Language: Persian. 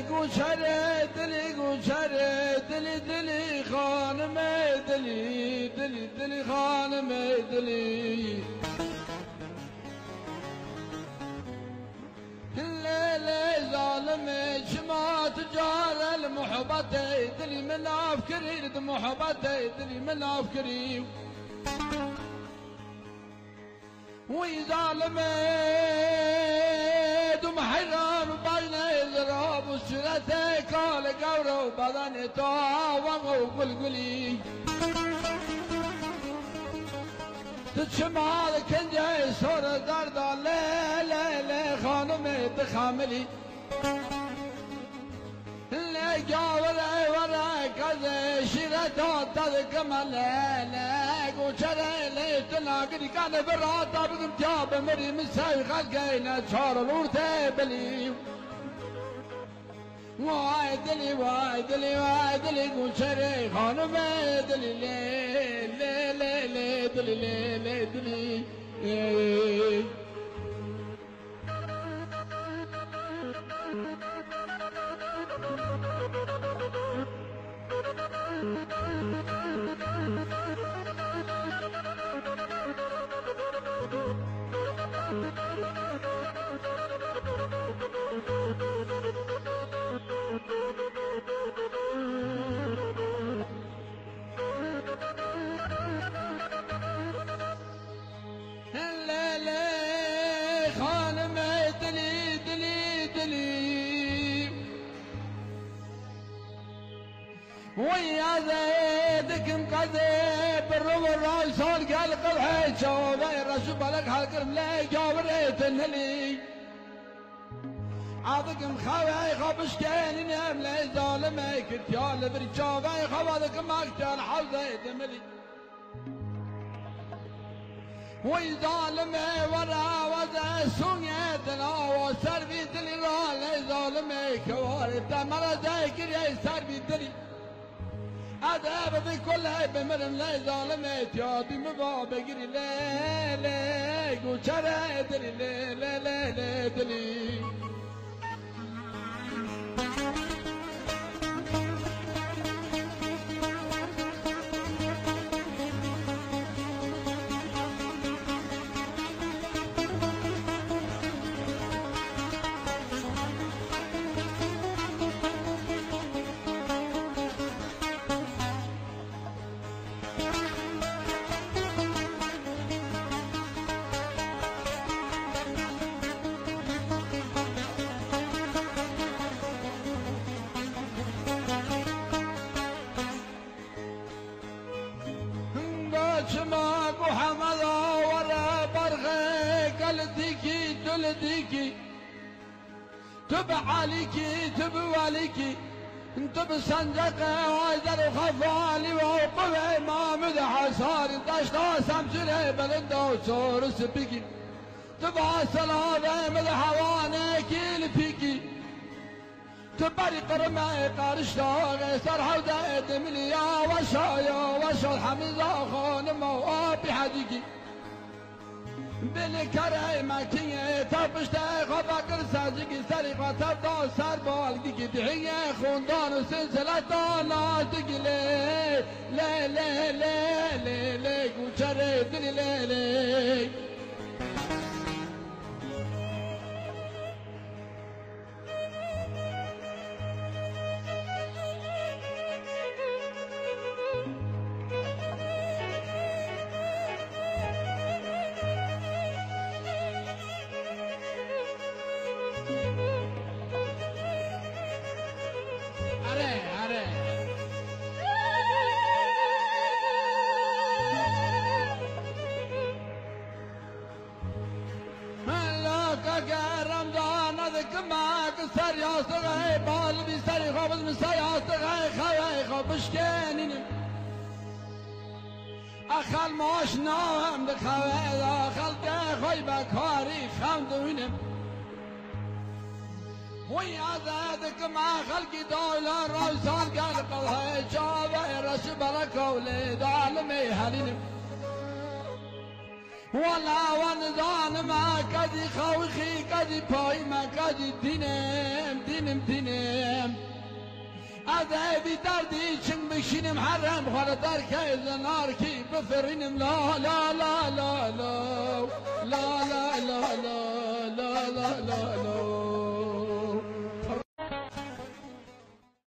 گوشره دلی گوشره دلی دلی خانم دلی دلی دلی خانم دلی الليل ظالم شما تجار المحبت دلی من افكري محبت دلی من افكري وي ظالم دم حرام بين الزراب وشرته قال قورو بدن طاوغ وقلقلي تشمال كنجي صور درد لا لا لا خانم تخاملي لا جاور ورا كذا شرته تذكمل لا قوشره لا تلاقي كان برات ابن جاب مري مساي خلقينا صار الورثه بلي وايدلي وايدلي وايدلي قوشره خانم دلي لا لا لا لا دلي لا لا دلي لا لا خانم دلي دلي دلي ويا زيدك مقذب بالروم الراسون قال قلعي شوفي رسول بالك حالكرم لا جاوريت النلي عادك مخاوي خابش كان نام لا ظالمي كتيال برجاوي خوادك مقتل حوزي دملي وي ظالمي ورا وزا سونيتنا وسربي دلي لا ظالمي كوارب تمر ذاكر يا سربي دلي عذاب بكل بمرم لا ظالمي تيادي مبا بقري لا لا قوشره دلي لا لا لا لا دلي شماك وحمد ورا برغي قلديكي تلديكي تب عليكي تب واليكي تب سنجقه وعيدر وخفالي وقوة امام حصار دشتا سمسره بلنده وصور سبيكي تبع سلامه مدحوانك لفيكي تباري قرمه قارشتا سر حوده دمليا وشايا وشا الحمزه خانم وابي حديكي بالكره مكيه تبشته خباكر ساجيكي سرقه تبدا سر بالديكي تحيه خوندان وسلسله ناتكي لا لا لا لا لا لا قوشره دلي لا لا رمضان ذك معك سر يا صغي بال بسري خابز من سر يا صغي خوي خابش كانين اخل ماش نام دخوي اخل خوي بكاري خمدونم وي عذادك مع خلقي دولار روسان قلب الهي جاوي رش بركة وليد عالمي هلينم والا ونزان ما کدی خوخی کدی پای ما کدی دینم از بی دردی چنگ بشینم حرم خاله در که زنار کی بفرینم لا لا لا لا